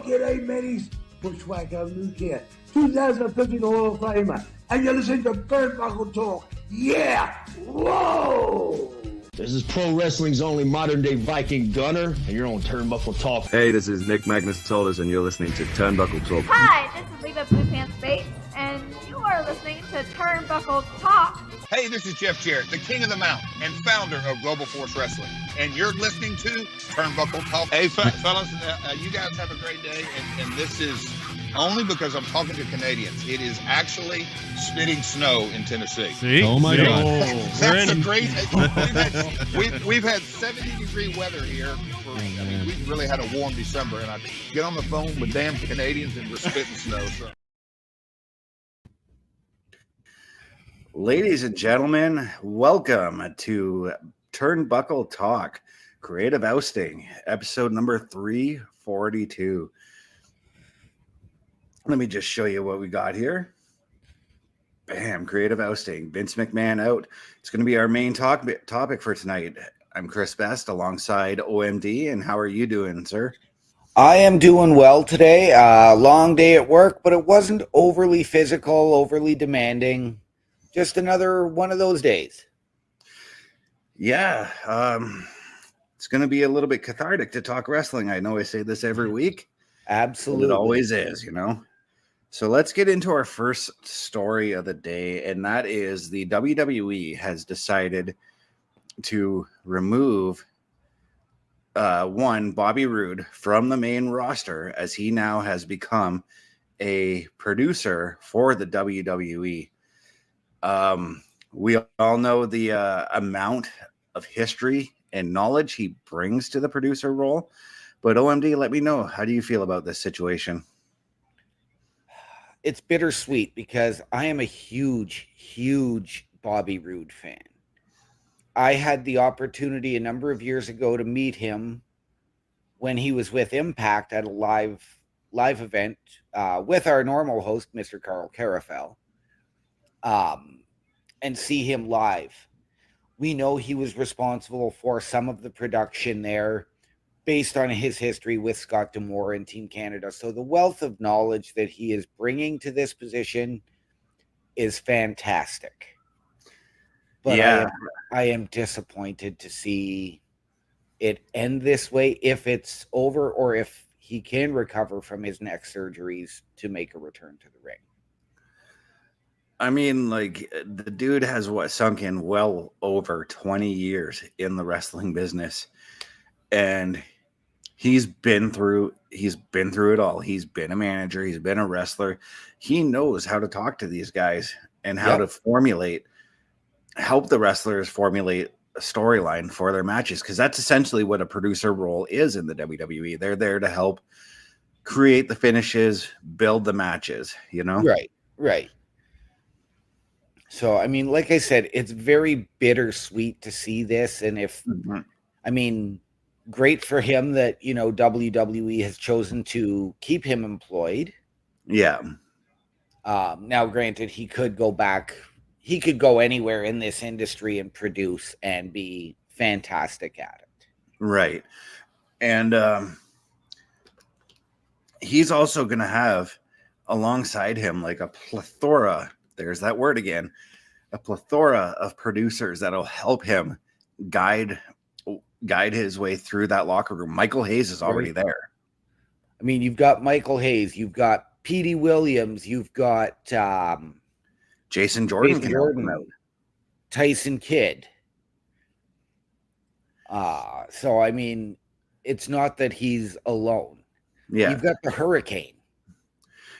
g'day, Manny's Bushwhacker Luke here, 2015 Hall of Famer, and you're listening to Turnbuckle Talk. Yeah! Whoa! This is pro wrestling's only modern-day Viking Gunner, and you're on Turnbuckle Talk. Hey, this is Nick Magnus-Solis, and you're listening to Turnbuckle Talk. Hi, this is Leva Blue Pants Bates, and you are listening to Turnbuckle Talk. Hey, this is Jeff Jarrett, the king of the mountain and founder of Global Force Wrestling, and you're listening to Turnbuckle Talk. Hey, fellas, you guys have a great day, and this is only because I'm talking to Canadians. It is actually spitting snow in Tennessee. See? Oh my God! That's a great. We've had 70-degree weather here. We really had a warm December, and I get on the phone with damn Canadians and we're spitting snow. So. Ladies and gentlemen, welcome to Turnbuckle Talk, Creative Ousting, episode number 342. Let me just show you what we got here. Bam, Creative Ousting, Vince McMahon out. It's going to be our main topic for tonight. I'm Chris Best alongside OMD, and how are you doing, sir? I am doing well today. Long day at work, but it wasn't overly physical, overly demanding. Just another one of those days. Yeah, it's going to be a little bit cathartic to talk wrestling. I know I say this every week. Absolutely. It always is, you know. So let's get into our first story of the day, and that is the WWE has decided to remove Bobby Roode from the main roster, as he now has become a producer for the WWE. We all know the amount of history and knowledge he brings to the producer role, but OMD, let me know, how do you feel about this situation? It's bittersweet because I am a huge, huge Bobby Roode fan. I had the opportunity a number of years ago to meet him when he was with Impact at a live event with our normal host, Mr. Carl Carafel, and see him live. We know he was responsible for some of the production there based on his history with Scott D'Amore and Team Canada. So the wealth of knowledge that he is bringing to this position is fantastic. But yeah, I am disappointed to see it end this way, if it's over or if he can recover from his neck surgeries to make a return to the ring. I mean, like, the dude has sunk in well over 20 years in the wrestling business, and he's been through it all. He's been a manager, he's been a wrestler. He knows how to talk to these guys and how to help the wrestlers formulate a storyline for their matches, because that's essentially what a producer role is in the WWE. They're there to help create the finishes, build the matches, you know? Right. So, I mean, like I said, it's very bittersweet to see this. And great for him that, you know, WWE has chosen to keep him employed. Yeah. Now, granted, he could go back. He could go anywhere in this industry and produce and be fantastic at it. Right. And he's also going to have alongside him like a plethora, there's that word again, a plethora of producers that'll help him guide his way through that locker room. Michael Hayes is already there. I mean, you've got Michael Hayes, you've got Petey Williams, you've got Jason Jordan, Tyson Kidd. So, I mean, it's not that he's alone. Yeah. You've got the Hurricane.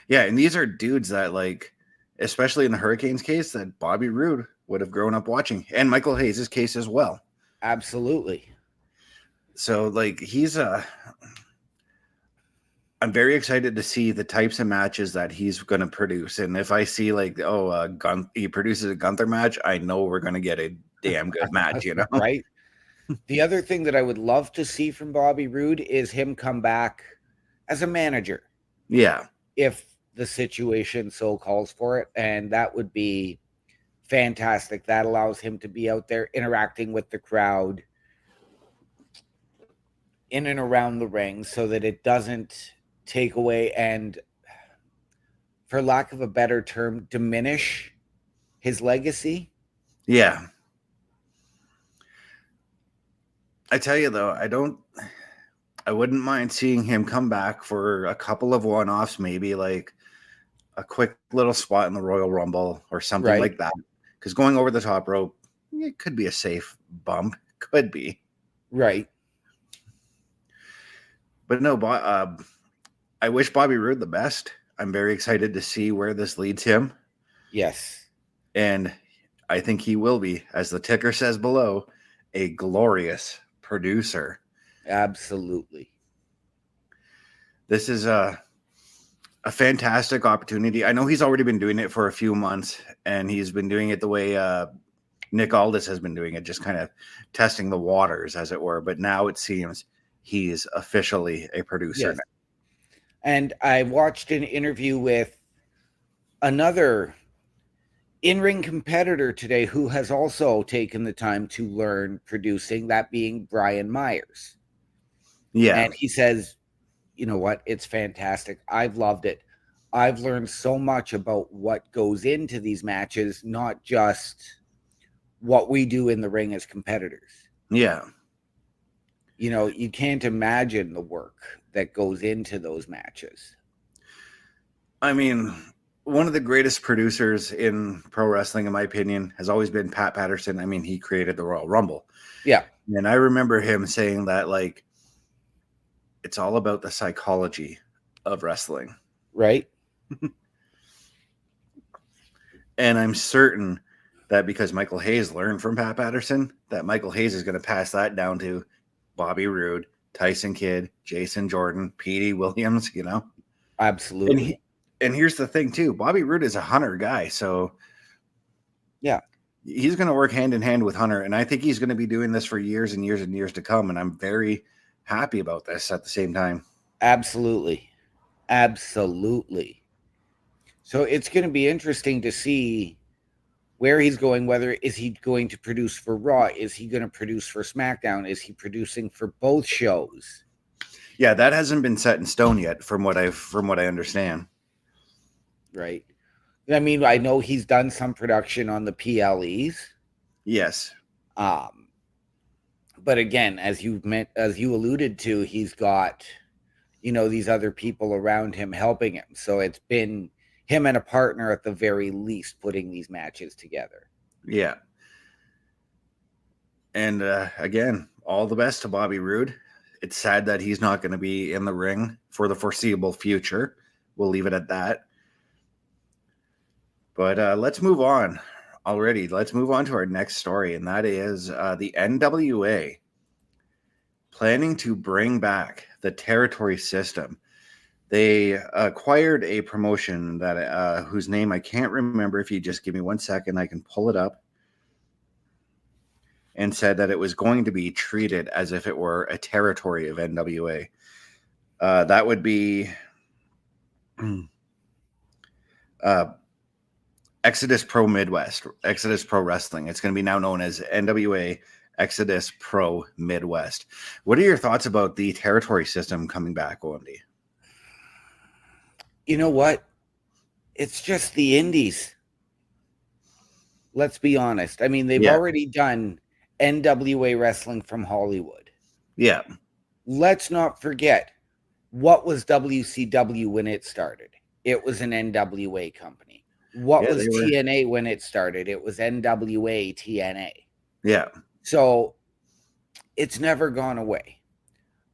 Yeah, and these are dudes that, like, especially in the Hurricane's case, that Bobby Roode would have grown up watching, and Michael Hayes' case as well. Absolutely. So, like, I'm very excited to see the types of matches that he's going to produce. And if I see, like, he produces a Gunther match, I know we're going to get a damn good match, you know? Right. The other thing that I would love to see from Bobby Roode is him come back as a manager. Yeah. If the situation so calls for it. And that would be fantastic. That allows him to be out there interacting with the crowd in and around the ring so that it doesn't take away and, for lack of a better term, diminish his legacy. Yeah. I tell you though, I wouldn't mind seeing him come back for a couple of one-offs, maybe like a quick little spot in the Royal Rumble or something like that. Because going over the top rope, it could be a safe bump. Could be. Right. But no, I wish Bobby Roode the best. I'm very excited to see where this leads him. Yes. And I think he will be, as the ticker says below, a glorious producer. Absolutely. This is a fantastic opportunity. I know he's already been doing it for a few months, and he's been doing it the way Nick Aldis has been doing it, just kind of testing the waters, as it were. But now it seems he's officially a producer. Yes. And I watched an interview with another in-ring competitor today who has also taken the time to learn producing, that being Brian Myers. Yeah. And he says, you know what? It's fantastic. I've loved it. I've learned so much about what goes into these matches, not just what we do in the ring as competitors. Yeah. You know, you can't imagine the work that goes into those matches. I mean, one of the greatest producers in pro wrestling, in my opinion, has always been Pat Patterson. I mean, he created the Royal Rumble. Yeah. And I remember him saying that, like, it's all about the psychology of wrestling. Right. And I'm certain that because Michael Hayes learned from Pat Patterson, that Michael Hayes is going to pass that down to Bobby Roode, Tyson Kidd, Jason Jordan, Petey Williams, you know? Absolutely. And here's the thing, too. Bobby Roode is a Hunter guy, so yeah, he's going to work hand in hand with Hunter, and I think he's going to be doing this for years and years and years to come, and I'm very happy about this at the same time. Absolutely. Absolutely. So it's going to be interesting to see where he's going, whether is he going to produce for Raw? Is he going to produce for SmackDown? Is he producing for both shows? Yeah, that hasn't been set in stone yet from what I understand. Right. I mean, I know he's done some production on the PLEs. Yes. But again, as you alluded to, he's got, you know, these other people around him helping him. So it's been him and a partner at the very least putting these matches together. Yeah. And again, all the best to Bobby Roode. It's sad that he's not going to be in the ring for the foreseeable future. We'll leave it at that. But let's move on already. Let's move on to our next story, and that is the NWA planning to bring back the territory system. They acquired a promotion that whose name I can't remember. If you just give me 1 second, I can pull it up. And said that it was going to be treated as if it were a territory of NWA. That would be Exodus Pro Midwest, Exodus Pro Wrestling. It's going to be now known as NWA Exodus Pro Midwest. What are your thoughts about the territory system coming back, OMD? You know what? It's just the indies. Let's be honest. I mean, they've already done NWA Wrestling from Hollywood. Yeah. Let's not forget, what was WCW when it started? It was an NWA company. What was TNA when it started? It was NWA TNA. Yeah. So it's never gone away.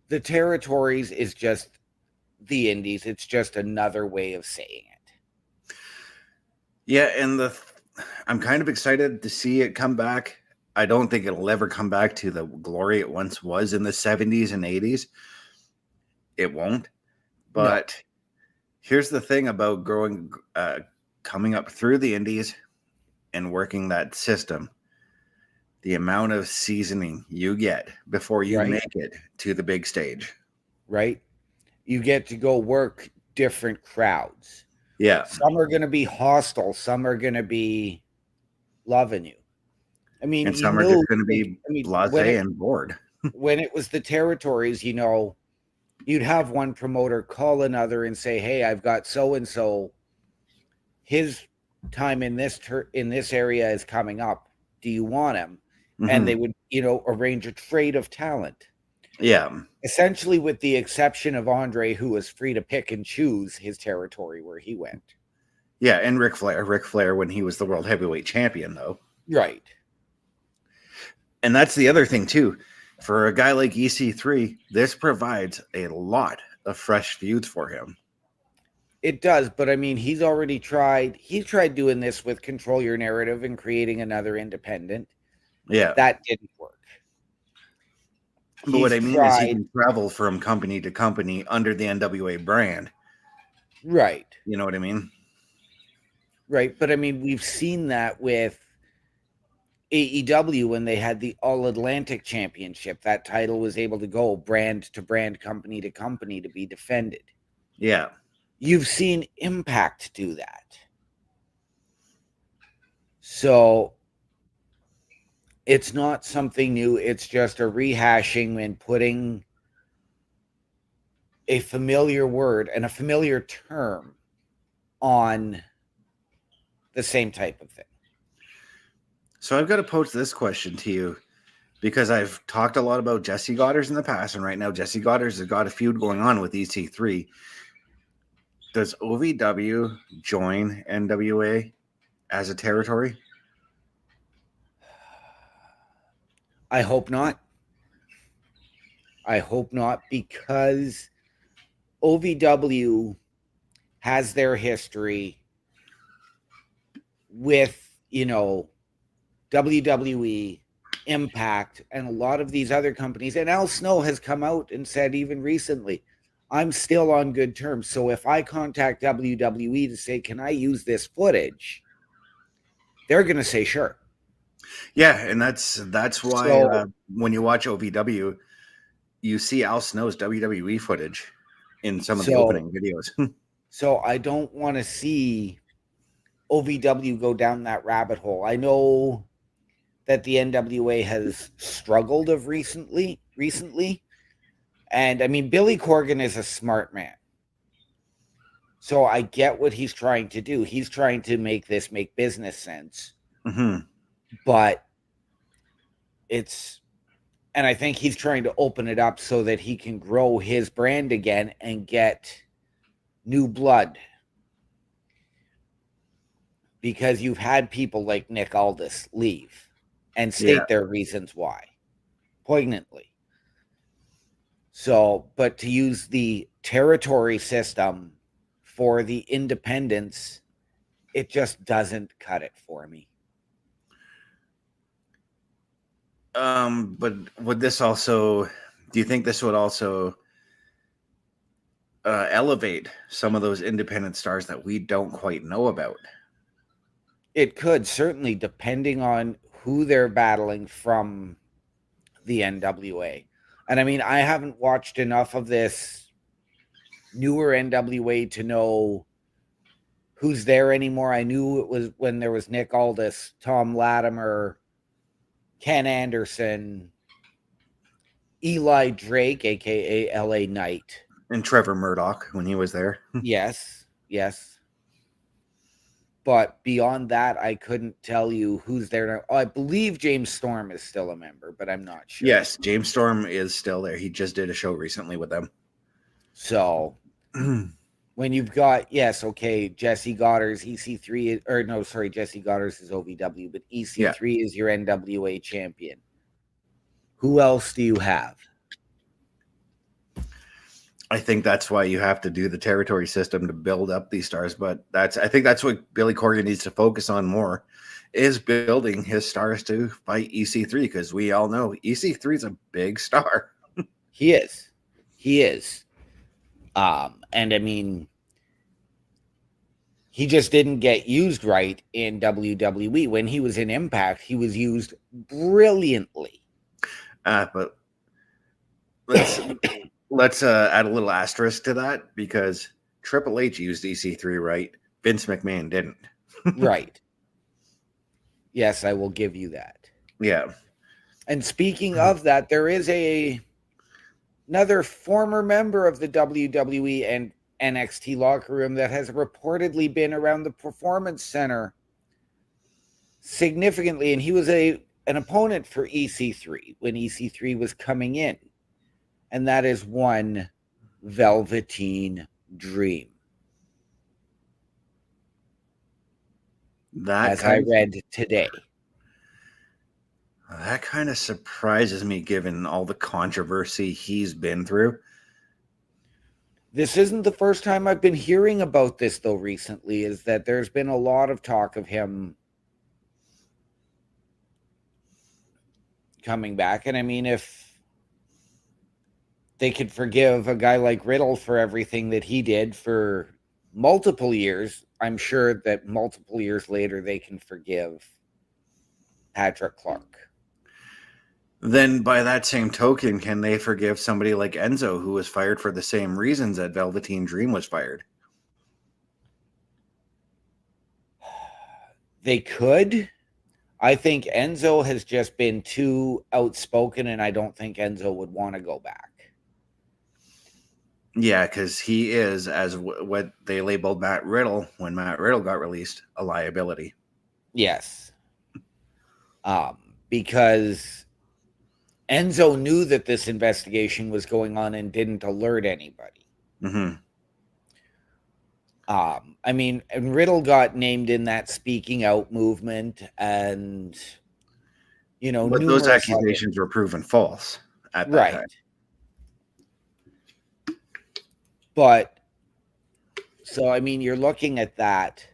The territories is just the indies. It's just another way of saying it. Yeah, and I'm kind of excited to see it come back. I don't think it'll ever come back to the glory it once was in the 70s and 80s. It won't. But here's the thing about coming up through the indies and working that system. The amount of seasoning you get before you make it to the big stage. Right. You get to go work different crowds. Yeah. Some are going to be hostile. Some are going to be loving you. I mean, and some are just going to be blasé and bored. When it was the territories, you know, you'd have one promoter call another and say, hey, I've got so-and-so, his time in this area is coming up. Do you want him? Mm-hmm. And they would, arrange a trade of talent. Yeah. Essentially, with the exception of Andre, who was free to pick and choose his territory where he went. Yeah, and Ric Flair when he was the world heavyweight champion, though. Right. And that's the other thing, too. For a guy like EC3, this provides a lot of fresh feuds for him. It does, but I mean, he's tried doing this with Control Your Narrative and creating another independent. Yeah. That didn't work. But what I mean is he can travel from company to company under the NWA brand. Right. You know what I mean? Right. But I mean, we've seen that with AEW when they had the All Atlantic Championship. That title was able to go brand to brand, company to company to be defended. Yeah. You've seen Impact do that. So it's not something new. It's just a rehashing and putting a familiar word and a familiar term on the same type of thing. So I've got to pose this question to you because I've talked a lot about Jesse Goddard in the past, and right now Jesse Goddard has got a feud going on with EC3. Does OVW join NWA as a territory? I hope not. I hope not, because OVW has their history with, WWE, Impact, and a lot of these other companies. And Al Snow has come out and said even recently, I'm still on good terms. So if I contact WWE to say, can I use this footage? They're going to say, sure. Yeah, and that's why when you watch OVW, you see Al Snow's WWE footage in some of the opening videos. So I don't want to see OVW go down that rabbit hole. I know that the NWA has struggled of recently. And I mean, Billy Corgan is a smart man. So I get what he's trying to do. He's trying to make this make business sense. Mm-hmm. But and I think he's trying to open it up so that he can grow his brand again and get new blood. Because you've had people like Nick Aldis leave and state their reasons why, poignantly. So, but to use the territory system for the independents, it just doesn't cut it for me. But would this also, do you think this would also elevate some of those independent stars that we don't quite know about? It could, certainly, depending on who they're battling from the NWA. And I mean, I haven't watched enough of this newer NWA to know who's there anymore. I knew it was when there was Nick Aldis, Tom Latimer, Ken Anderson, Eli Drake, a.k.a. LA Knight. And Trevor Murdoch when he was there. Yes. But beyond that, I couldn't tell you who's there now. Oh, I believe James Storm is still a member, but I'm not sure. Yes, James Storm is still there. He just did a show recently with them. So when you've got, Jesse Goddard's EC3, Jesse Goddard's is OVW, but EC3 is your NWA champion. Who else do you have? I think that's why you have to do the territory system to build up these stars. But I think that's what Billy Corgan needs to focus on more, is building his stars to fight EC3, because we all know EC3 is a big star. He is. And I mean, he just didn't get used right in WWE. When he was in Impact, he was used brilliantly. But let's add a little asterisk to that, because Triple H used EC3 right. Vince McMahon didn't. Right. Yes, I will give you that. Yeah. And speaking of that, there is a another former member of the WWE and NXT locker room that has reportedly been around the Performance Center significantly, and he was an opponent for EC3 when EC3 was coming in, and that is one Velveteen Dream. As I read today. That kind of surprises me given all the controversy he's been through. This isn't the first time I've been hearing about this, though, recently, is that there's been a lot of talk of him coming back. And I mean, if they could forgive a guy like Riddle for everything that he did for multiple years, I'm sure that multiple years later they can forgive Patrick Clark. Then by that same token, can they forgive somebody like Enzo, who was fired for the same reasons that Velveteen Dream was fired? They could. I think Enzo has just been too outspoken, and I don't think Enzo would want to go back. Yeah, because he is, as what they labeled Matt Riddle when Matt Riddle got released, a liability. Yes. Because Enzo knew that this investigation was going on and didn't alert anybody. Mm-hmm. I mean, and Riddle got named in that speaking out movement, and but those accusations were proven false at that time. But so I mean, you're looking at that.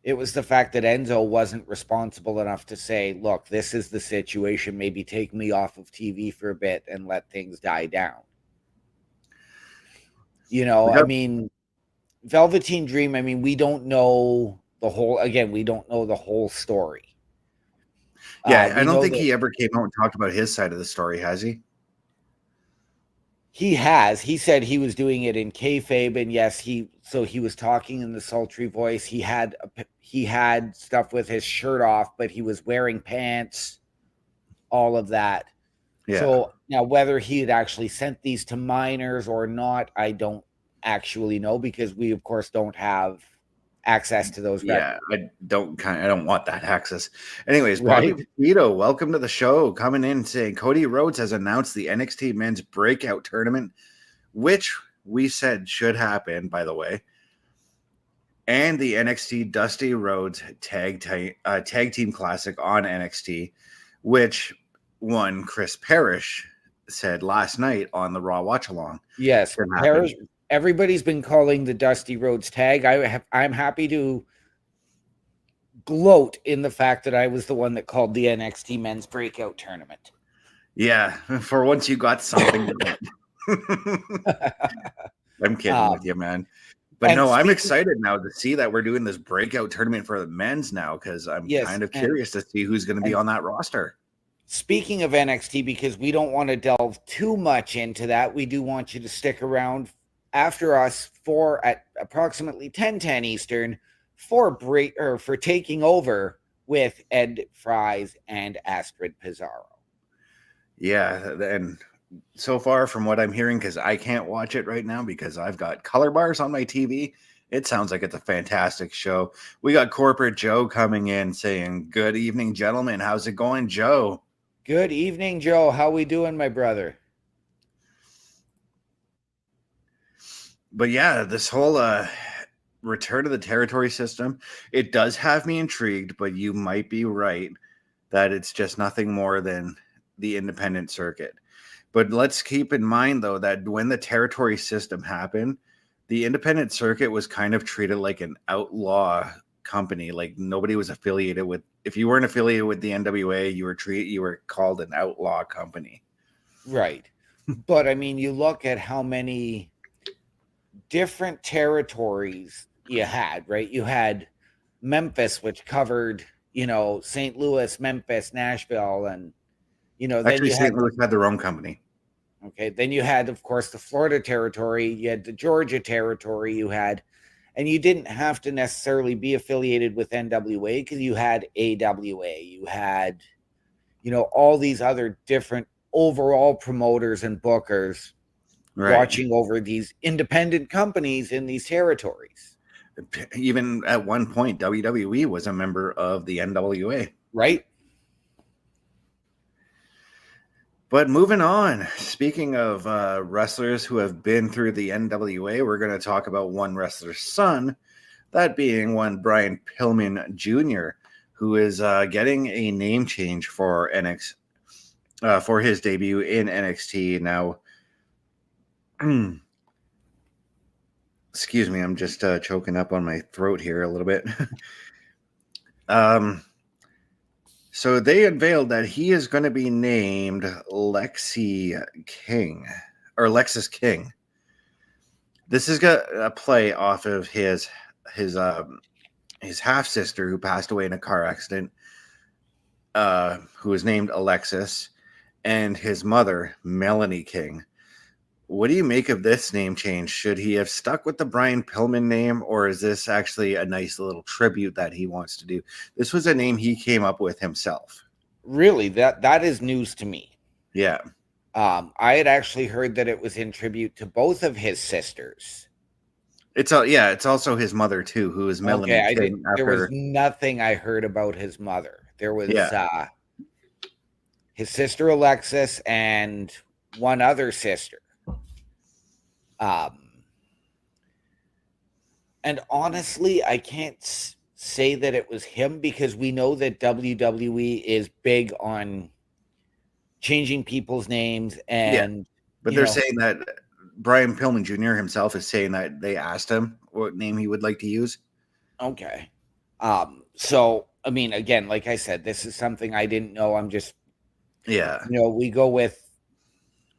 It was the fact that Enzo wasn't responsible enough to say, look, this is the situation, maybe take me off of TV for a bit and let things die down. I mean, Velveteen Dream, I mean, we don't know the whole story. Yeah, I don't think he ever came out and talked about his side of the story, has he? He has. He said he was doing it in kayfabe, and yes, he was talking in the sultry voice. He had stuff with his shirt off, but he was wearing pants, all of that. Yeah. So now whether he had actually sent these to minors or not, I don't actually know, because we of course don't have access to those. Yeah, I don't want that access. Anyways, Bobby Vito, welcome to the show. Coming in saying Cody Rhodes has announced the NXT Men's Breakout Tournament, which we said should happen, by the way, and the NXT Dusty Rhodes Tag Team Classic on NXT, which one Chris Parrish said last night on the Raw Watch Along. Yes, Parrish. Everybody's been calling the Dusty Rhodes tag. I'm happy to gloat in the fact that I was the one that called the NXT Men's Breakout Tournament. Yeah, for once you got something. I'm kidding with you, man. But no, I'm excited now to see that we're doing this breakout tournament for the men's now, because I'm kind of curious to see who's going to be on that roster. Speaking of NXT, because we don't want to delve too much into that, we do want you to stick around after us at approximately 10:10 Eastern for taking over with Ed Fries and Astrid Pizarro. Yeah, and so far from what I'm hearing, because I can't watch it right now because I've got color bars on my TV, it sounds like it's a fantastic show. We got Corporate Joe coming in saying, good evening, gentlemen. How's it going, Joe? Good evening, Joe. How we doing, my brother? But yeah, this whole return to the territory system, it does have me intrigued, but you might be right that it's just nothing more than the independent circuit. But let's keep in mind, though, that when the territory system happened, the independent circuit was kind of treated like an outlaw company. Like nobody was affiliated with, if you weren't affiliated with the NWA, you were called an outlaw company. Right. But I mean, you look at how many different territories you had, right? You had Memphis, which covered, St. Louis, Memphis, Nashville, and actually St. Louis had their own company. Okay, then you had, of course, the Florida territory, you had the Georgia territory, and you didn't have to necessarily be affiliated with NWA because you had AWA, you had, all these other different overall promoters and bookers Right. watching over these independent companies in these territories. Even at one point, WWE was a member of the NWA. Right? But moving on, speaking of wrestlers who have been through the NWA, we're going to talk about one wrestler's son, that being one Brian Pillman Jr., who is getting a name change for for his debut in NXT. Now, excuse me, I'm just choking up on my throat here a little bit. So they unveiled that he is going to be named Lexus King. This is a play off of his half sister who passed away in a car accident, who was named Alexis, and his mother Melanie King. What do you make of this name change? Should he have stuck with the Brian Pillman name, or is this actually a nice little tribute that he wants to do? This was a name he came up with himself. Really, that is news to me. Yeah. I had actually heard that it was in tribute to both of his sisters. It's also his mother too, who is Melanie King. There was nothing I heard about his mother. There was his sister Alexis and one other sister. And honestly, I can't say that it was him, because we know that WWE is big on changing people's names. And but they're saying that Brian Pillman Jr. himself is saying that they asked him what name he would like to use. Okay. So I mean, again, like I said, this is something I didn't know. I'm just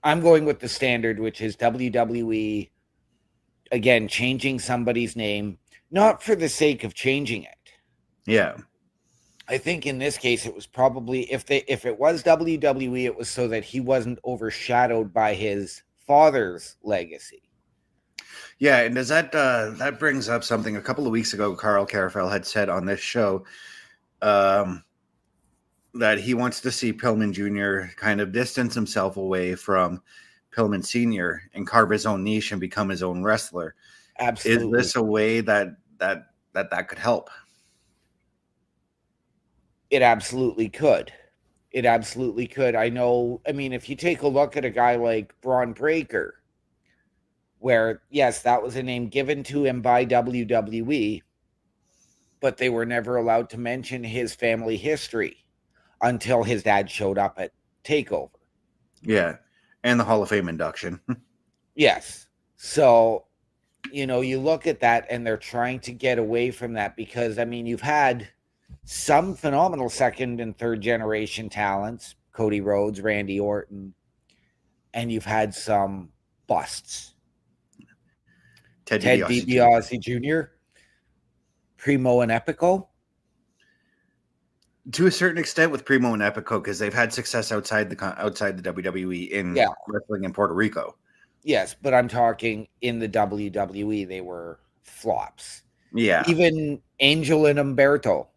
I'm going with the standard, which is WWE, again, changing somebody's name, not for the sake of changing it. Yeah. I think in this case, it was probably, if it was WWE, it was so that he wasn't overshadowed by his father's legacy. Yeah, and does that brings up something. A couple of weeks ago, Carl Carafel had said on this show that he wants to see Pillman Jr. kind of distance himself away from Pillman Sr. and carve his own niche and become his own wrestler. Absolutely. Is this a way that could help? It absolutely could. It absolutely could. I mean, if you take a look at a guy like Braun Breaker, where, yes, that was a name given to him by WWE, but they were never allowed to mention his family history until his dad showed up at TakeOver. Yeah, and the Hall of Fame induction. Yes. So, you look at that, and they're trying to get away from that because, I mean, you've had some phenomenal second and third generation talents, Cody Rhodes, Randy Orton, and you've had some busts. Ted DiBiase Jr., Primo and Epico. To a certain extent with Primo and Epico, because they've had success outside the WWE in wrestling in Puerto Rico. Yes, but I'm talking in the WWE, they were flops. Yeah. Even Angel and Umberto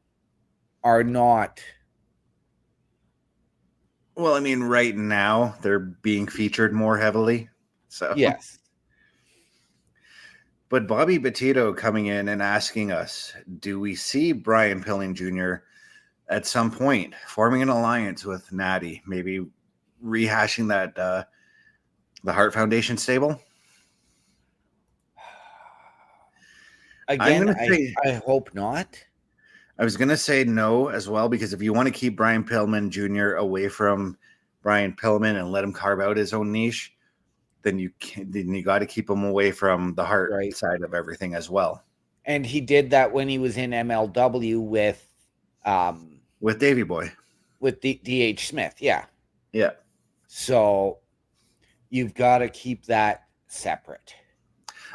are not. Well, I mean, right now they're being featured more heavily. So yes. But Bobby Petito coming in and asking us, do we see Brian Pillman Jr. at some point forming an alliance with Natty, maybe rehashing that the Hart Foundation stable? Again, I hope not. I was going to say no as well, because if you want to keep Brian Pillman Jr. away from Brian Pillman and let him carve out his own niche, then you got to keep him away from the Hart side of everything as well. And he did that when he was in MLW with Davey Boy, with D.H. Smith. Yeah. Yeah. So you've got to keep that separate.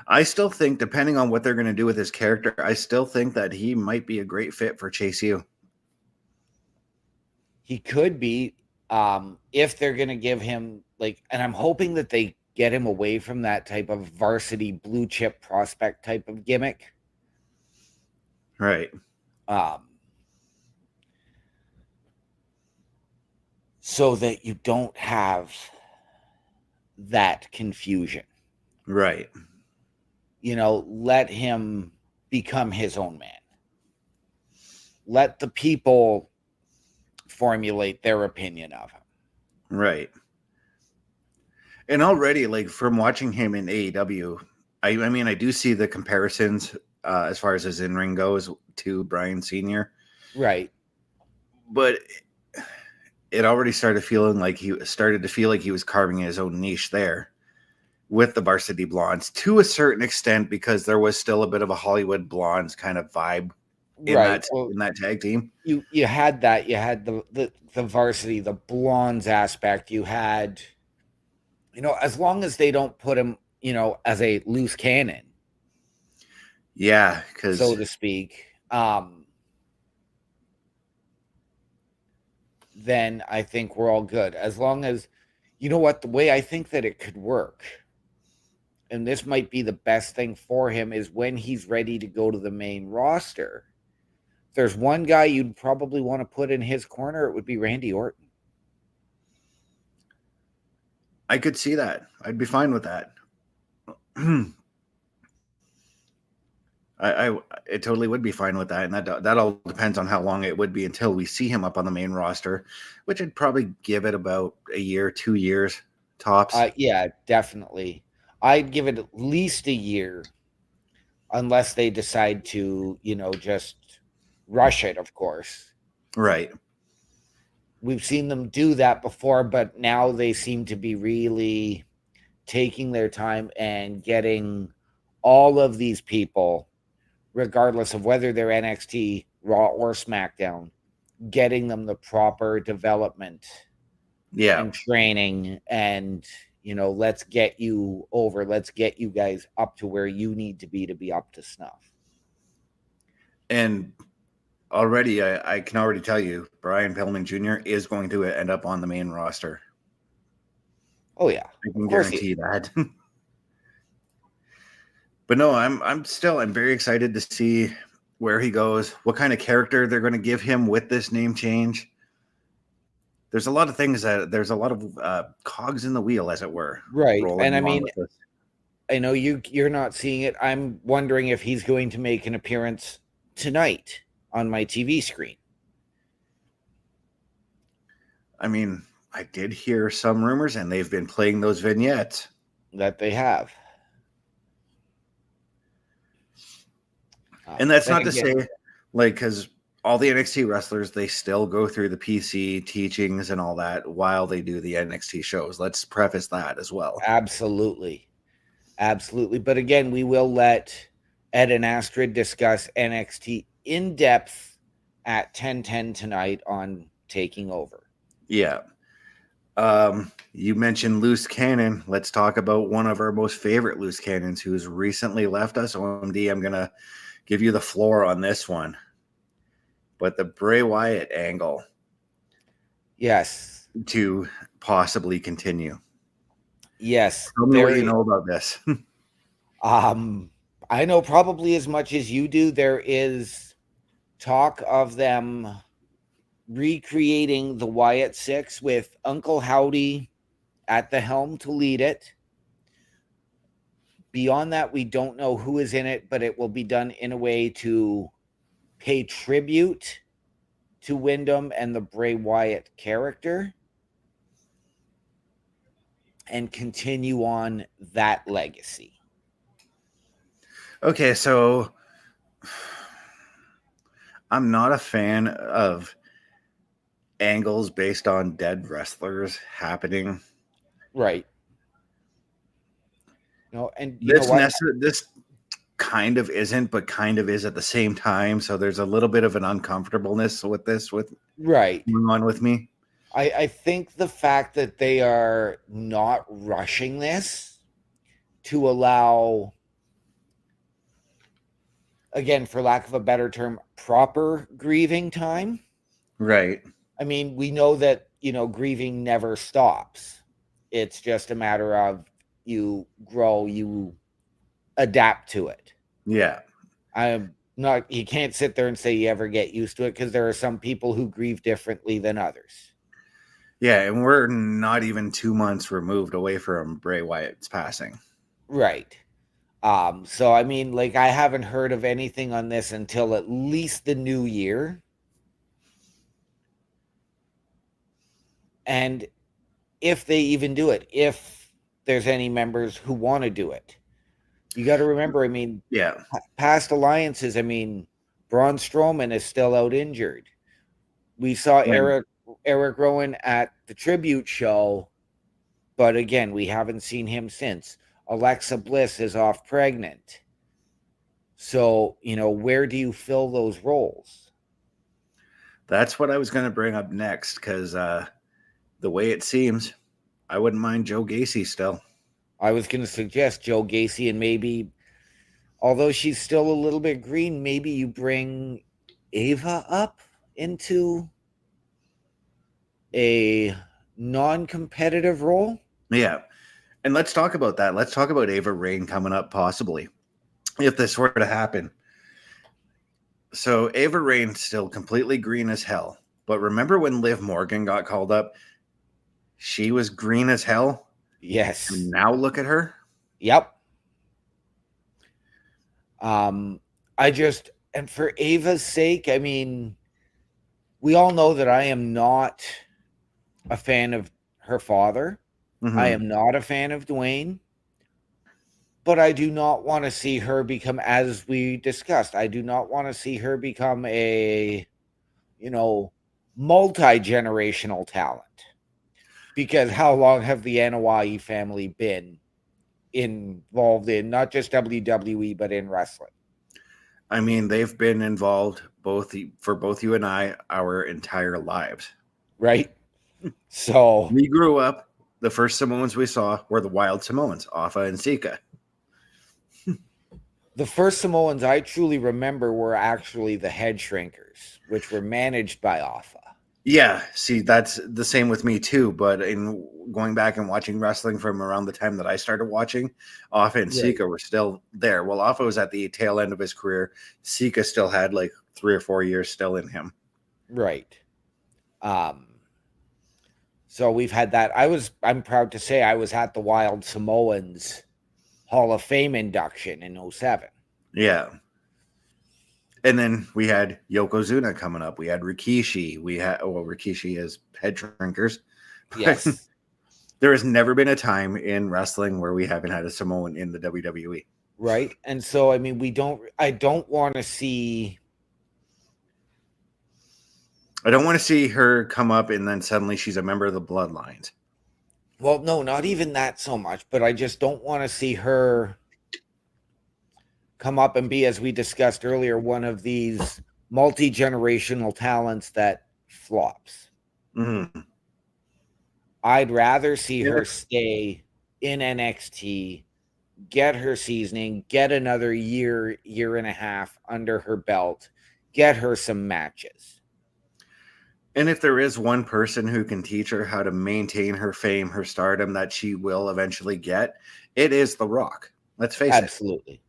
I still think, depending on what they're going to do with his character, I still think that he might be a great fit for Chase U. He could be, if they're going to give him and I'm hoping that they get him away from that type of varsity blue chip prospect type of gimmick. Right. so that you don't have that confusion. Right. Let him become his own man. Let the people formulate their opinion of him. Right. And already, like, from watching him in AEW, I mean, I do see the comparisons as far as his in-ring goes to Bryan Sr. Right. But it already started to feel like he was carving his own niche there with the Varsity Blondes to a certain extent, because there was still a bit of a Hollywood Blondes kind of vibe in that tag team. You had that. You had the Varsity, the Blondes aspect. You had, as long as they don't put him, as a loose cannon. Yeah, because so to speak. Then I think we're all good. As long as, the way I think that it could work, and this might be the best thing for him, is when he's ready to go to the main roster. If there's one guy you'd probably want to put in his corner, it would be Randy Orton. I could see that. I'd be fine with that. It totally would be fine with that, and that all depends on how long it would be until we see him up on the main roster, which I'd probably give it about a year, 2 years tops. Yeah, definitely. I'd give it at least a year, unless they decide to, just rush it, of course. Right. We've seen them do that before, but now they seem to be really taking their time and getting all of these people, regardless of whether they're NXT, Raw, or SmackDown, getting them the proper development and training, and let's get you over. Let's get you guys up to where you need to be up to snuff. And already, I can already tell you, Brian Pillman Jr. is going to end up on the main roster. Oh yeah, I can guarantee that. But no, I'm very excited to see where he goes, what kind of character they're going to give him with this name change. There's a lot of things there's a lot of cogs in the wheel, as it were. Right. And I mean, I know you're not seeing it. I'm wondering if he's going to make an appearance tonight on my TV screen. I mean, I did hear some rumors, and they've been playing those vignettes. That they have. And that's not to say, because all the NXT wrestlers, they still go through the PC teachings and all that while they do the NXT shows. Let's preface that as well. Absolutely. Absolutely. But again, we will let Ed and Astrid discuss NXT in depth at 10:10 tonight on Taking Over. Yeah. You mentioned loose cannon. Let's talk about one of our most favorite loose cannons who's recently left us. OMD, I'm going to give you the floor on this one. But the Bray Wyatt angle. Yes. To possibly continue. Yes. Tell me what you know about this. I know probably as much as you do. There is talk of them recreating the Wyatt Six with Uncle Howdy at the helm to lead it. Beyond that, we don't know who is in it, but it will be done in a way to pay tribute to Wyndham and the Bray Wyatt character and continue on that legacy. Okay, so I'm not a fan of angles based on dead wrestlers happening. Right. No, and this kind of isn't, but kind of is at the same time. So there's a little bit of an uncomfortableness with this, right going on with me. I think the fact that they are not rushing this to allow, again, for lack of a better term, proper grieving time. Right. I mean, we know that, grieving never stops. It's just a matter of you grow, you adapt to it. Yeah. You can't sit there and say you ever get used to it, because there are some people who grieve differently than others. Yeah, and we're not even 2 months removed away from Bray Wyatt's passing. Right. So I mean, like, I haven't heard of anything on this until at least the new year. And if they even do it, if there's any members who want to do it, you got to remember, I mean, Yeah. past alliances, I mean, Braun Strowman is still out injured. We saw Yeah. Eric Rowan at the tribute show, but again, we haven't seen him since. Alexa Bliss is off pregnant. So, you know, where do you fill those roles? That's what I was going to bring up next, because the way it seems, I wouldn't mind Joe Gacy still. I was going to suggest Joe Gacy, and maybe, although she's still a little bit green, maybe you bring Ava up into a non-competitive role. Yeah. And let's talk about that. Let's talk about Ava Raine coming up, possibly, if this were to happen. So Ava Raine's still completely green as hell. But remember when Liv Morgan got called up? She was green as hell. Yes. And now look at her. Yep. And for Ava's sake, I mean, we all know that I am not a fan of her father. Mm-hmm. I am not a fan of Dwayne. But I do not want to see her become, as we discussed, I do not want to see her become a, you know, multi-generational talent. Because how long have the Anoa'i family been involved in not just WWE, but in wrestling? I mean, they've been involved for both you and I our entire lives. Right? So we grew up, the first Samoans we saw were the Wild Samoans, Afa and Sika. The first Samoans I truly remember were actually the Head Shrinkers, which were managed by Afa. Yeah, see, that's the same with me too. But in going back and watching wrestling from around the time that I started watching, Afa and Sika were still there. Well, Afa was at the tail end of his career. Sika still had like 3 or 4 years still in him. Right. So we've had that. I'm proud to say I was at the Wild Samoans Hall of Fame induction in 2007. Yeah. And then we had Yokozuna coming up. We had Rikishi. Rikishi is Head Shrinkers. Yes. There has never been a time in wrestling where we haven't had a Samoan in the WWE. Right. And so, I mean, I don't want to see her come up and then suddenly she's a member of the Bloodlines. Well, no, not even that so much, but I just don't want to see her come up and be, as we discussed earlier, one of these multi-generational talents that flops. Mm-hmm. I'd rather see her stay in NXT, get her seasoning, get another year and a half under her belt, get her some matches. And if there is one person who can teach her how to maintain her fame, her stardom that she will eventually get, it is The Rock. Let's face it. Absolutely.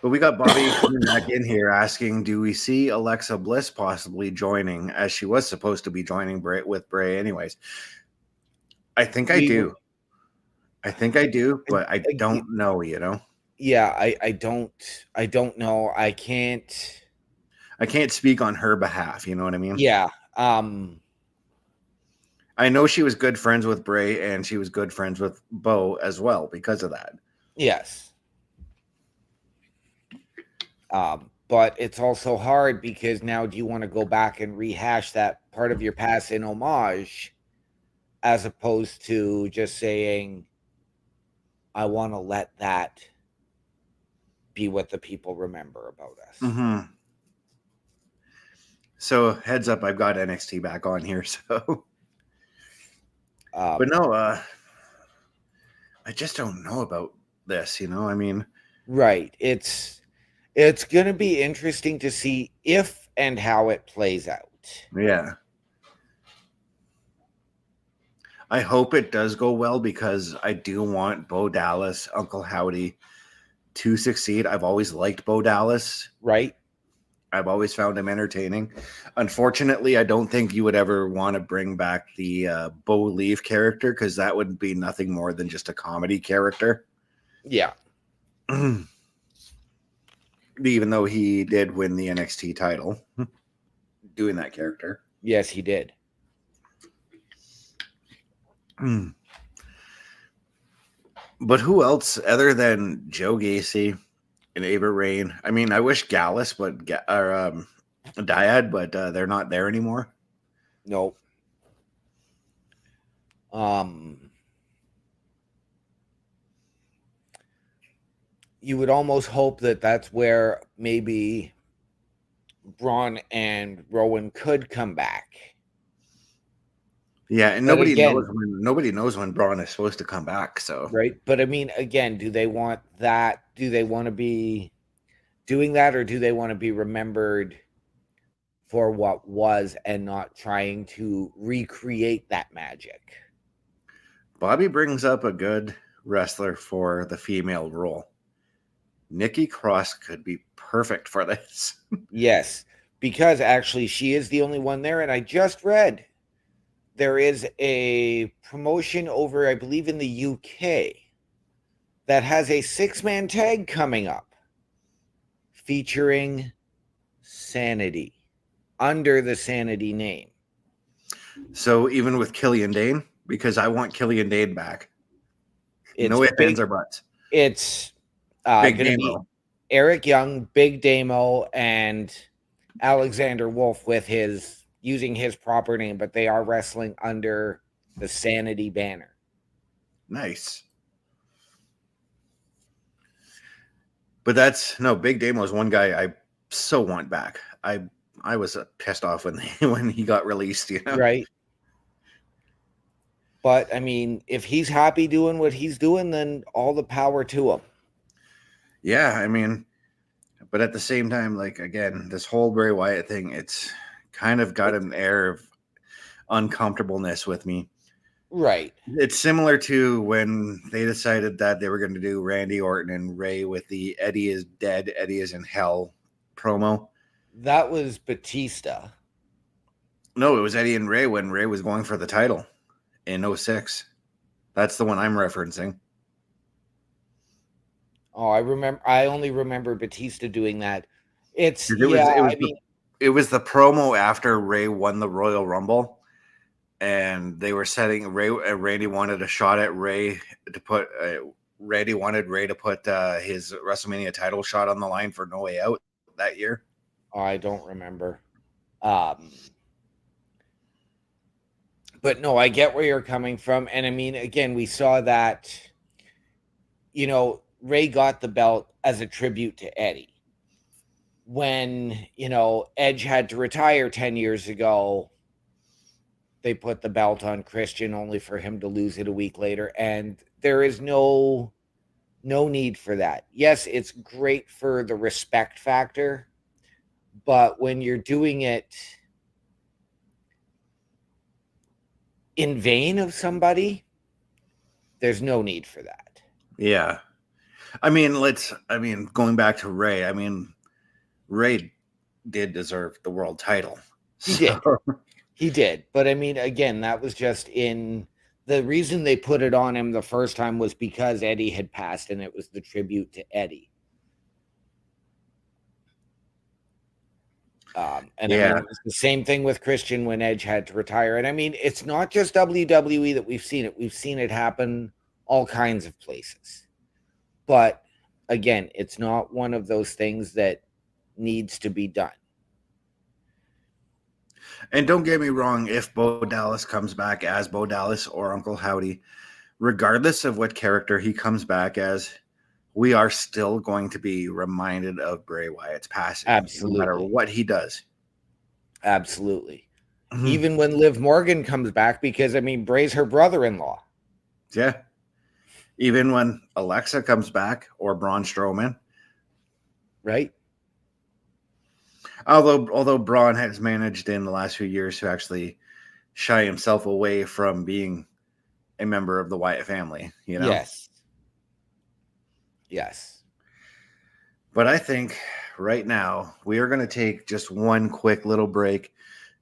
But we got Bobby coming back in here asking, do we see Alexa Bliss possibly joining, as she was supposed to be joining with Bray anyways? I think I do. But I don't know, you know? Yeah, I don't know. I can't speak on her behalf, you know what I mean? Yeah. I know she was good friends with Bray and she was good friends with Bo as well because of that. Yes. But it's also hard because now do you want to go back and rehash that part of your past in homage as opposed to just saying, I want to let that be what the people remember about us. Mm-hmm. So heads up, I've got NXT back on here. So, but no, I just don't know about this. You know, I mean, right? It's going to be interesting to see if and how it plays out. Yeah. I hope it does go well because I do want Bo Dallas, Uncle Howdy to succeed. I've always liked Bo Dallas. Right. I've always found him entertaining. Unfortunately, I don't think you would ever want to bring back the Bo Leaf character, because that would be nothing more than just a comedy character. Yeah. Even though he did win the NXT title doing that character. Yes, he did. But who else other than Joe Gacy and Ava Rain? I mean, I wish Gallus Dyad, but they're not there anymore. Nope. You would almost hope that that's where maybe Braun and Rowan could come back. Yeah, and nobody knows when Braun is supposed to come back. So right, but I mean, again, do they want that? Do they want to be doing that, or do they want to be remembered for what was and not trying to recreate that magic? Bobby brings up a good wrestler for the female role. Nikki Cross could be perfect for this. Yes, because actually she is the only one there, and I just read there is a promotion over, I believe, in the UK that has a 6-man tag coming up featuring Sanity under the Sanity name. So even with Killian Dane, because I want Killian Dane back. No ifs, ands, or buts. It's Big going to be Eric Young, Big Damo, and Alexander Wolf with using his proper name, but they are wrestling under the Sanity banner. Nice. But Big Damo is one guy I so want back. I was pissed off when he got released, you know? Right. But I mean, if he's happy doing what he's doing, then all the power to him. Yeah, I mean, but at the same time, like, again, this whole Bray Wyatt thing, it's kind of got an air of uncomfortableness with me. Right. It's similar to when they decided that they were going to do Randy Orton and Ray with the Eddie is dead, Eddie is in hell promo. That was Batista. No, it was Eddie and Ray when Ray was going for the title in 2006. That's the one I'm referencing. Oh, I only remember Batista doing that. It was the promo after Ray won the Royal Rumble, and they were setting Randy wanted a shot at Ray to put. Randy wanted Ray to put his WrestleMania title shot on the line for No Way Out that year. Oh, I don't remember. But no, I get where you're coming from, and I mean, again, we saw that. Ray got the belt as a tribute to Eddie. When, Edge had to retire 10 years ago, they put the belt on Christian only for him to lose it a week later. And there is no need for that. Yes, it's great for the respect factor, but when you're doing it in vain of somebody, there's no need for that. Yeah. I mean, going back to Ray, Ray did deserve the world title. He did. But I mean, again, that was just the reason they put it on him the first time was because Eddie had passed, and it was the tribute to Eddie. I mean, it was the same thing with Christian when Edge had to retire. And I mean, it's not just WWE that we've seen it. We've seen it happen all kinds of places. But again, it's not one of those things that needs to be done. And don't get me wrong, if Bo Dallas comes back as Bo Dallas or Uncle Howdy, regardless of what character he comes back as, we are still going to be reminded of Bray Wyatt's passing. Absolutely. No matter what he does. Absolutely. Mm-hmm. Even when Liv Morgan comes back, because, I mean, Bray's her brother-in-law. Yeah. Even when Alexa comes back or Braun Strowman. Right. Although Braun has managed in the last few years to actually shy himself away from being a member of the Wyatt family, Yes. But I think right now, we are going to take just one quick little break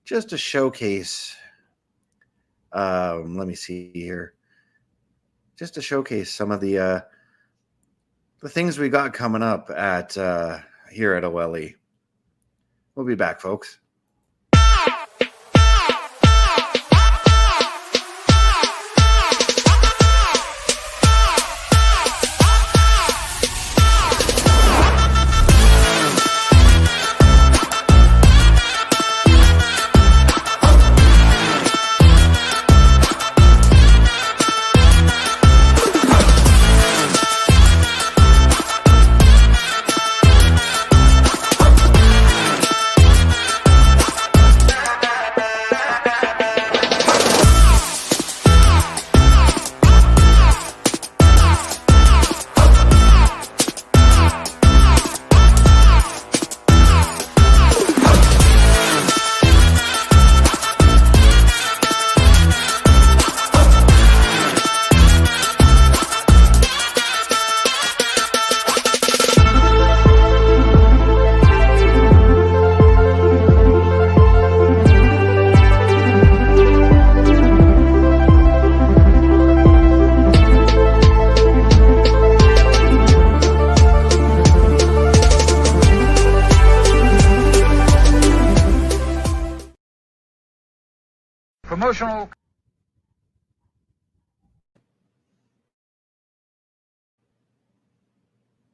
just to showcase. Let me see here. Just to showcase some of the things we got coming up at here at OLE. We'll be back, folks.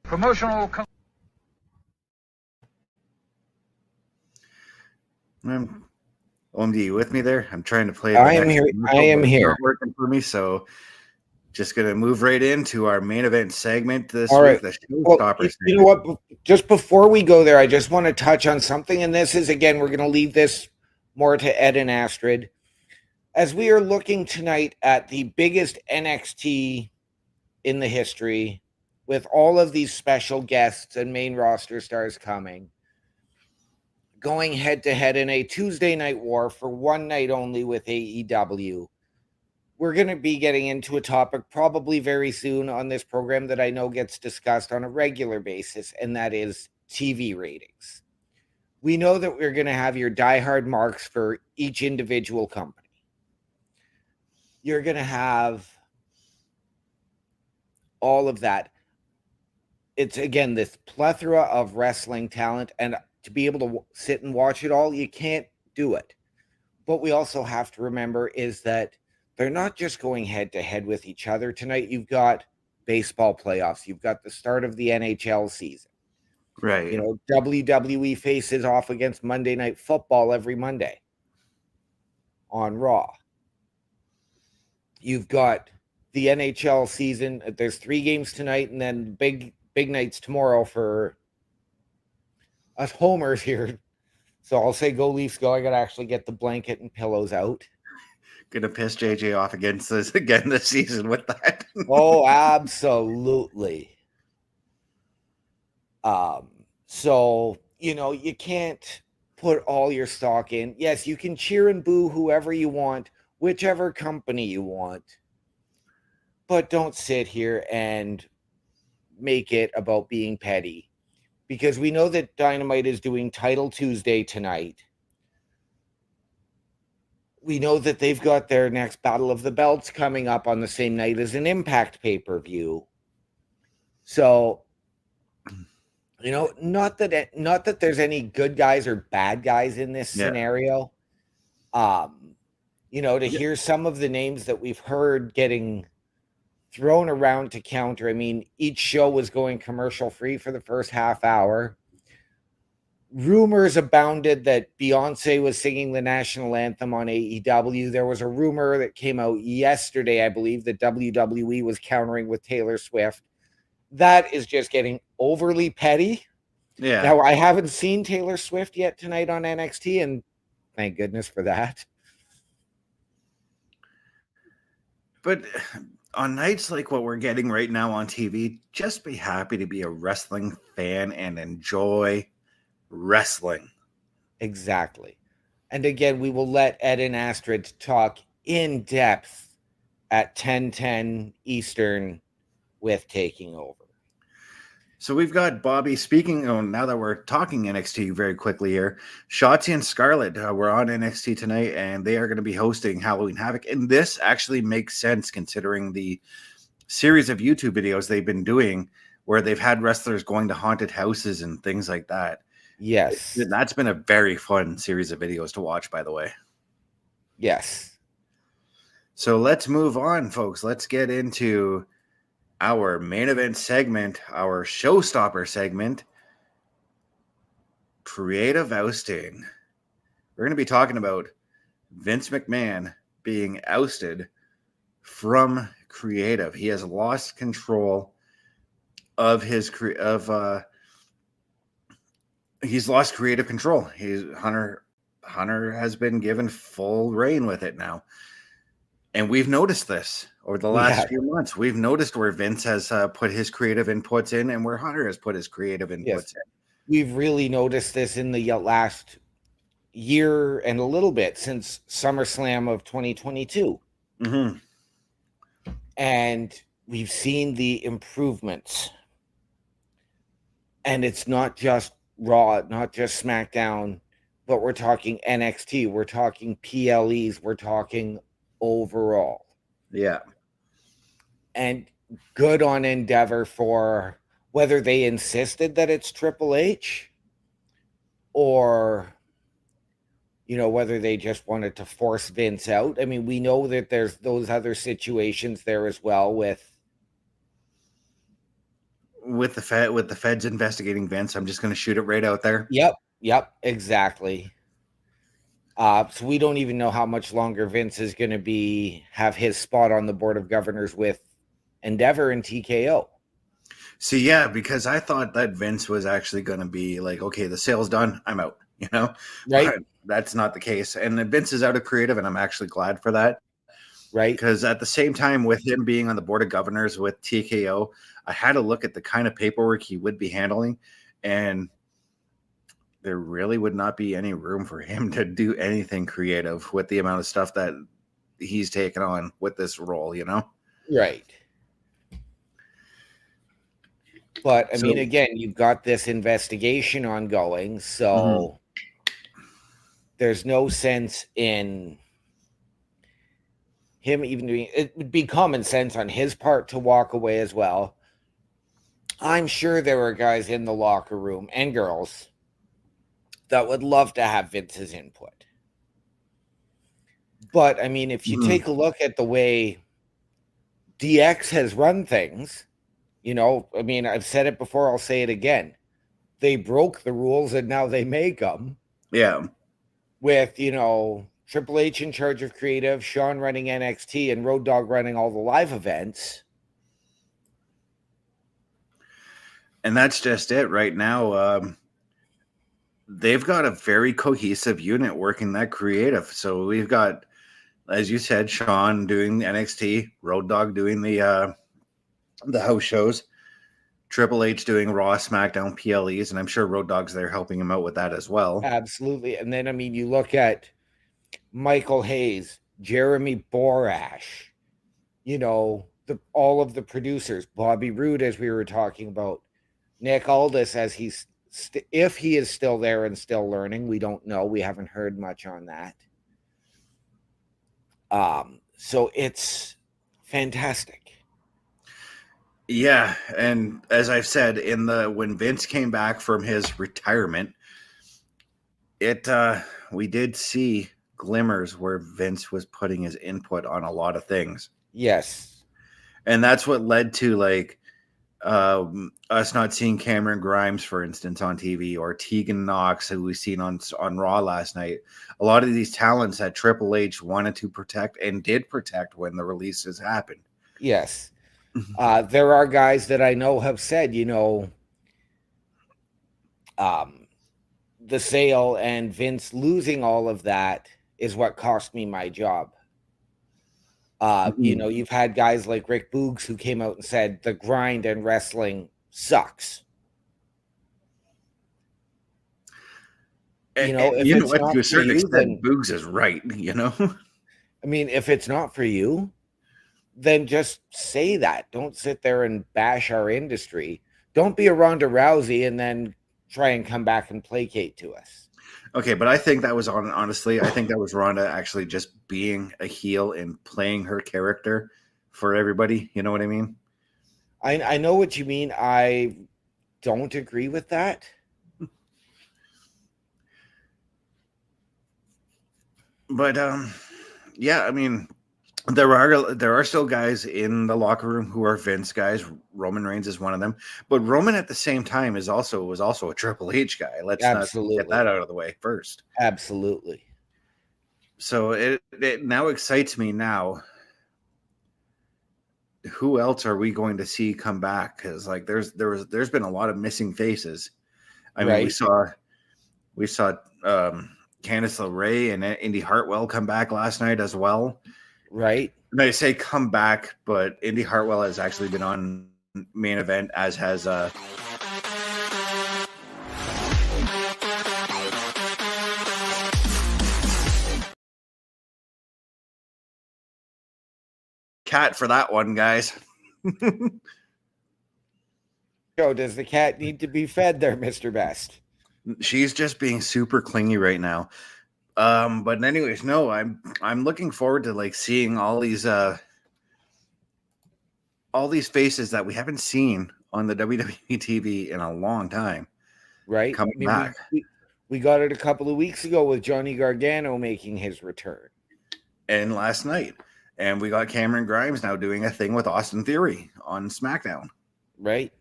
Promotional. OMD, you with me there? I'm trying to play. I am here. I am here. Not working for me, so just gonna move right into our main event segment this All week. right. The showstopper. You know what? Just before we go there, I just want to touch on something, and this is again, we're going to leave this more to Ed and Astrid, as we are looking tonight at the biggest NXT in the history, with all of these special guests and main roster stars coming, going head to head in a Tuesday night war for one night only with AEW. We're going to be getting into a topic probably very soon on this program that I know gets discussed on a regular basis, and that is TV ratings. We know that we're going to have your diehard marks for each individual company. You're going to have all of that. It's, again, this plethora of wrestling talent, and to be able to sit and watch it all, you can't do it. What we also have to remember is that they're not just going head to head with each other. Tonight, you've got baseball playoffs. You've got the start of the NHL season. Right. You know, WWE faces off against Monday Night Football every Monday on Raw. You've got the NHL season. There's 3 games tonight, and then big nights tomorrow for us homers here. So I'll say go Leafs go. I got to actually get the blanket and pillows out. Gonna piss JJ off against this again this season with that. Oh, absolutely. So, you know, you can't put all your stock in. Yes, you can cheer and boo whoever you want, whichever company you want, but don't sit here and make it about being petty, because we know that Dynamite is doing Title Tuesday tonight. We know that they've got their next Battle of the Belts coming up on the same night as an Impact pay-per-view. So, you know, not that there's any good guys or bad guys in this scenario. You know, to hear some of the names that we've heard getting thrown around to counter. I mean, each show was going commercial free for the first half hour. Rumors abounded that Beyonce was singing the national anthem on AEW. There was a rumor that came out yesterday, I believe, that WWE was countering with Taylor Swift. That is just getting overly petty. Yeah. Now, I haven't seen Taylor Swift yet tonight on NXT, and thank goodness for that. But on nights like what we're getting right now on TV, just be happy to be a wrestling fan and enjoy wrestling. Exactly. And again, we will let Ed and Astrid talk in depth at 10:10 Eastern with Taking Over. So we've got Bobby speaking. Now that we're talking NXT very quickly here, Shotzi and Scarlett were on NXT tonight, and they are going to be hosting Halloween Havoc. And this actually makes sense considering the series of YouTube videos they've been doing where they've had wrestlers going to haunted houses and things like that. Yes. That's been a very fun series of videos to watch, by the way. Yes. So let's move on, folks. Let's get into our main event segment, our showstopper segment, creative ousting. We're going to be talking about Vince McMahon being ousted from creative. He has lost control of his he's lost creative control. Hunter has been given full reign with it now. And we've noticed this over the last few months. We've noticed where Vince has put his creative inputs in and where Hunter has put his creative inputs in. We've really noticed this in the last year and a little bit since SummerSlam of 2022. Mm-hmm. And we've seen the improvements. And it's not just Raw, not just SmackDown, but we're talking NXT, we're talking PLEs, we're talking overall. Yeah. And good on Endeavor for whether they insisted that it's Triple H or, whether they just wanted to force Vince out. I mean, we know that there's those other situations there as well with the feds investigating Vince. I'm just going to shoot it right out there. Yep, exactly. So we don't even know how much longer Vince is going to have his spot on the board of governors with Endeavor and TKO. See, yeah, because I thought that Vince was actually going to be like, okay, the sale's done, I'm out, Right. But that's not the case. And Vince is out of creative, and I'm actually glad for that. Right. Because at the same time, with him being on the board of governors with TKO, I had to look at the kind of paperwork he would be handling, and there really would not be any room for him to do anything creative with the amount of stuff that he's taken on with this role, Right. But I mean, again, you've got this investigation ongoing, so there's no sense in him even doing it. Would be common sense on his part to walk away as well. I'm sure there were guys in the locker room and girls that would love to have Vince's input. But I mean, if you take a look at the way DX has run things, I mean, I've said it before, I'll say it again. They broke the rules and now they make them. Yeah. With, Triple H in charge of creative, Shawn running NXT, and Road Dogg running all the live events. And that's just it right now. They've got a very cohesive unit working that creative. So we've got, as you said, Shawn doing NXT, Road Dogg doing the house shows, Triple H doing Raw, SmackDown, PLEs, and I'm sure Road Dogg's there helping him out with that as well. Absolutely. And then, I mean, you look at Michael Hayes, Jeremy Borash, all of the producers, Bobby Roode, as we were talking about, Nick Aldis, as if he is still there and still learning, we don't know. We haven't heard much on that. So it's fantastic. Yeah, and as I've said, when Vince came back from his retirement, we did see glimmers where Vince was putting his input on a lot of things. Yes. And that's what led to us not seeing Cameron Grimes, for instance, on TV, or Tegan Knox, who we've seen on Raw last night. A lot of these talents that Triple H wanted to protect and did protect when the releases happened. Yes. There are guys that I know have said, the sale and Vince losing all of that is what cost me my job. You've had guys like Rick Boogs who came out and said the grind and wrestling sucks. To a certain extent, Boogs is right, I mean, if it's not for you, then just say that. Don't sit there and bash our industry. Don't be a Ronda Rousey and then try and come back and placate to us. Okay, but I think that was honestly, I think that was Ronda actually just being a heel and playing her character for everybody. You know what I mean? I know what you mean. I don't agree with that. But yeah, I mean, there are still guys in the locker room who are Vince guys. Roman Reigns is one of them, but Roman at the same time was also a Triple H guy. Let's not get that out of the way first. Absolutely. So it now excites me now. Who else are we going to see come back? Because like there's been a lot of missing faces. I mean, we saw Candice LeRae and Indy Hartwell come back last night as well. Right. And I say come back, but Indy Hartwell has actually been on main event, as has Cat for that one, guys. Joe, does the cat need to be fed there, Mr. Best? She's just being super clingy right now. But anyways, no, I'm looking forward to like seeing all these faces that we haven't seen on the WWE TV in a long time. Right. Coming back. We got it a couple of weeks ago with Johnny Gargano making his return. And last night. And we got Cameron Grimes now doing a thing with Austin Theory on SmackDown. Right.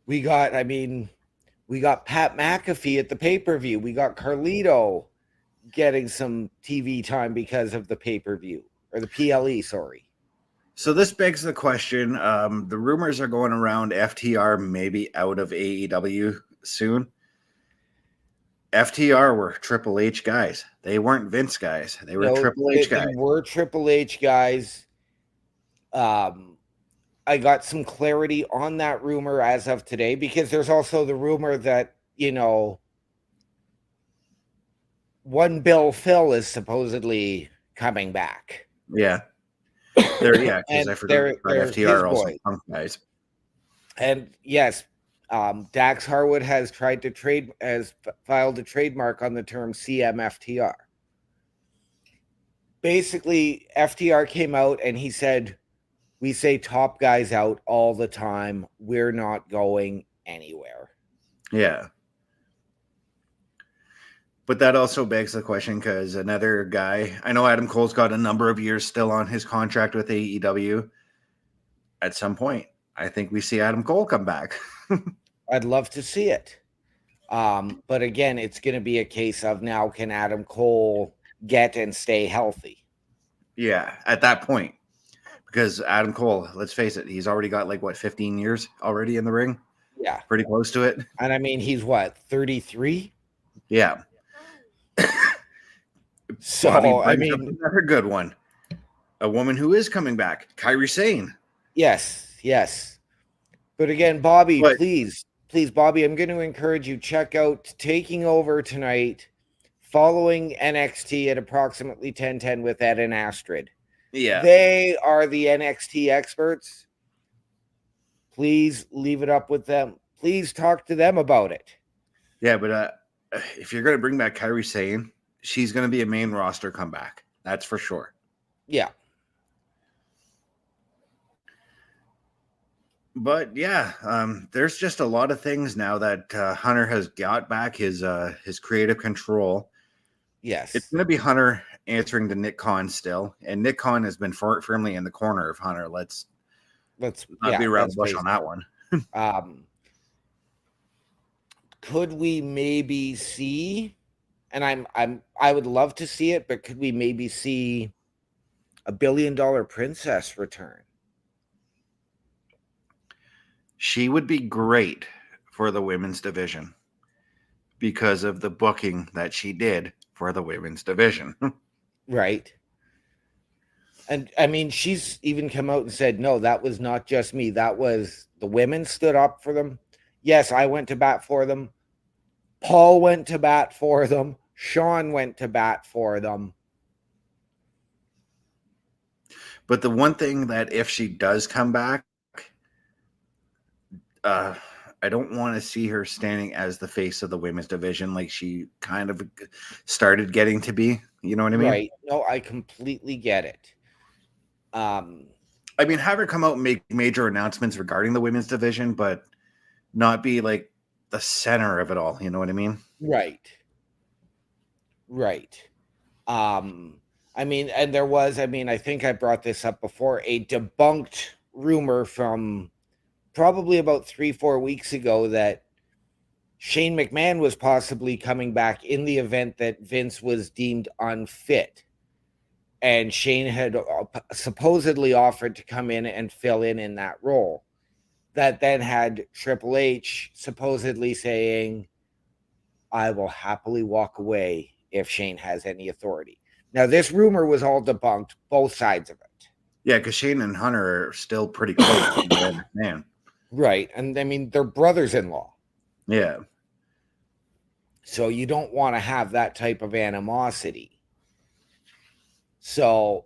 We got Pat McAfee at the pay-per-view. We got Carlito getting some TV time because of the pay-per-view, or the PLE, sorry. So this begs the question. The rumors are going around FTR maybe out of AEW soon. FTR were Triple H guys. They weren't Vince guys. They were Triple H guys. They were Triple H guys. I got some clarity on that rumor as of today, because there's also the rumor that, one Bill Phil is supposedly coming back. Yeah. Because I forgot FTR are also Punk guys. And yes, Dax Harwood has filed a trademark on the term CMFTR. Basically, FTR came out and he said, "We say top guys out all the time. We're not going anywhere." Yeah. But that also begs the question, because another guy, I know Adam Cole's got a number of years still on his contract with AEW. At some point, I think we see Adam Cole come back. I'd love to see it. But again, it's going to be a case of now, can Adam Cole get and stay healthy? Yeah, at that point. Because Adam Cole, let's face it, he's already got 15 years already in the ring? Yeah. Pretty close to it. And I mean, he's what, 33? Yeah. So, I mean, another good one. A woman who is coming back, Kairi Sane. Yes. But again, Bobby, please, Bobby, I'm going to encourage you, check out Taking Over tonight, following NXT at approximately 10:10 with Ed and Astrid. Yeah. They are the NXT experts. Please leave it up with them. Please talk to them about it. Yeah, but if you're going to bring back Kairi Sane, she's going to be a main roster comeback. That's for sure. Yeah. But yeah, there's just a lot of things now that Hunter has got back his creative control. Yes. It's going to be Hunter answering to Nick Khan still, and Nick Khan has been firmly in the corner of Hunter. Let's not be around the bush on that one. Could we maybe see, and I would love to see it, but could we maybe see a $1 billion princess return? She would be great for the women's division because of the booking that she did for the women's division. Right. And I mean, she's even come out and said, no, that was not just me. That was the women stood up for them. Yes, I went to bat for them. Paul went to bat for them. Sean went to bat for them. But the one thing that if she does come back, I don't want to see her standing as the face of the women's division like she kind of started getting to be. You know what I mean? Right. No, I completely get it. I mean, have her come out and make major announcements regarding the women's division, but not be like the center of it all. You know what I mean? Right. I mean, and there was, I think I brought this up before, a debunked rumor from probably about 3-4 weeks ago that Shane McMahon was possibly coming back in the event that Vince was deemed unfit. And Shane had supposedly offered to come in and fill in that role. That then had Triple H supposedly saying, I will happily walk away if Shane has any authority. Now, this rumor was all debunked, both sides of it. Yeah, because Shane and Hunter are still pretty close. Man. Right. And I mean, they're brothers-in-law. Yeah. So you don't want to have that type of animosity. So,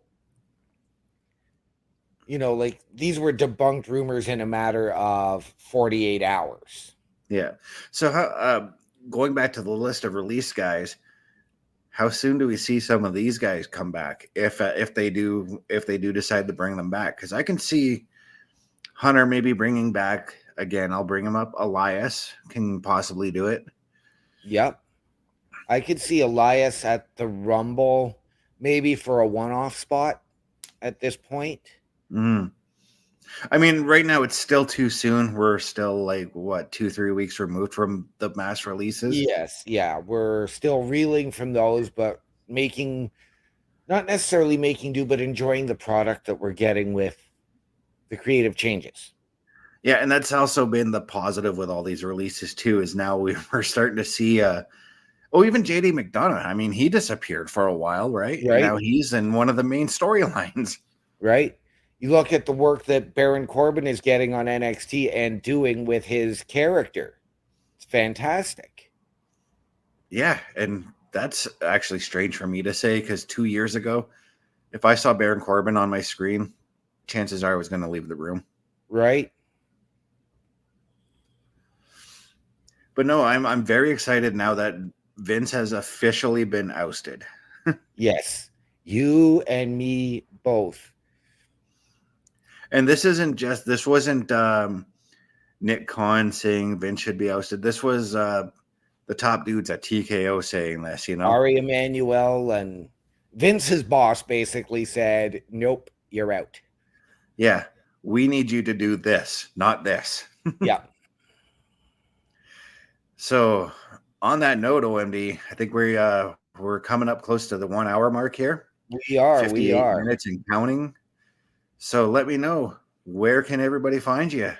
you know, like these were debunked rumors in a matter of 48 hours. Yeah. So how, going back to the list of release guys, how soon do we see some of these guys come back if they do decide to bring them back? Because I can see Hunter maybe bringing back, again, I'll bring him up, Elias can possibly do it. Yep. I could see Elias at the Rumble, maybe for a one-off spot at this point. I mean, right now it's still too soon. We're still like, what, 2-3 weeks removed from the mass releases? Yes. Yeah. We're still reeling from those, but not necessarily making do, but enjoying the product that we're getting with the creative changes. Yeah, and that's also been the positive with all these releases too, is now we're starting to see even JD McDonough. I mean, he disappeared for a while, right? And now he's in one of the main storylines. Right. You look at the work that Baron Corbin is getting on NXT and doing with his character. It's fantastic. Yeah, and that's actually strange for me to say, because 2 years ago, if I saw Baron Corbin on my screen, chances are I was going to leave the room. Right. But no, I'm very excited now that Vince has officially been ousted. Yes. You and me both. And this wasn't Nick Khan saying Vince should be ousted. This was the top dudes at TKO saying this, you know? Ari Emanuel and Vince's boss basically said, nope, you're out. Yeah, we need you to do this, not this. Yeah. So on that note, OMD, I think we're coming up close to the 1 hour mark here. We are. 58 minutes and counting. So let me know, where can everybody find you?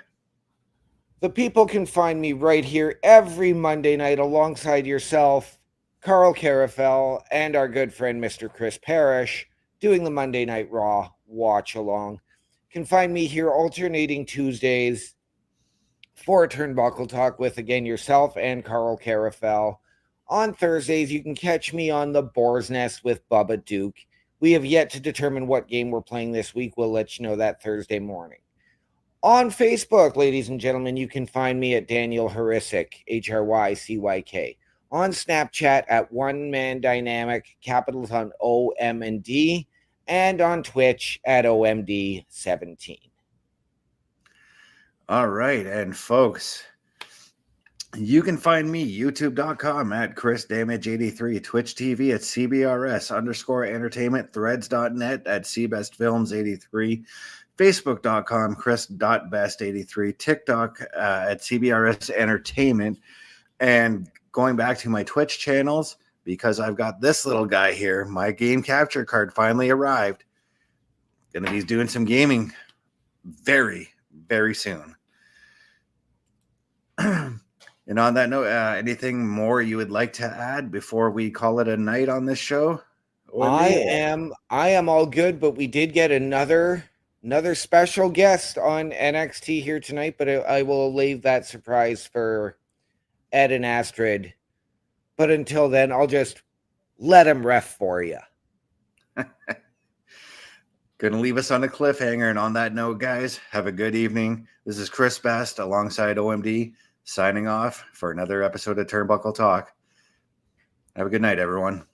The people can find me right here every Monday night alongside yourself, Carl Carafel, and our good friend, Mr. Chris Parrish, doing the Monday Night Raw watch along. You can find me here alternating Tuesdays for Turnbuckle Talk with, again, yourself and Carl Carafel. On Thursdays, you can catch me on the Boar's Nest with Bubba Duke. We have yet to determine what game we're playing this week. We'll let you know that Thursday morning. On Facebook, ladies and gentlemen, you can find me at Daniel Hrycyk, Hrycyk. On Snapchat at One Man Dynamic, capitals on OM and D, and on Twitch at OMD17. All right, and folks, you can find me, youtube.com at ChrisDamage83, Twitch TV at CBRS_entertainment, threads.net at CBestFilms83, Facebook.com, Chris.best83, TikTok at CBRS Entertainment, and going back to my Twitch channels, because I've got this little guy here, my game capture card finally arrived. Gonna be doing some gaming very, very soon. And on that note, anything more you would like to add before we call it a night on this show? I am all good, but we did get another special guest on NXT here tonight, but I will leave that surprise for Ed and Astrid. But until then, I'll just let him ref for you. Gonna leave us on a cliffhanger. And on that note, guys, have a good evening. This is Chris Best alongside OMD signing off for another episode of Turnbuckle Talk. Have a good night, everyone.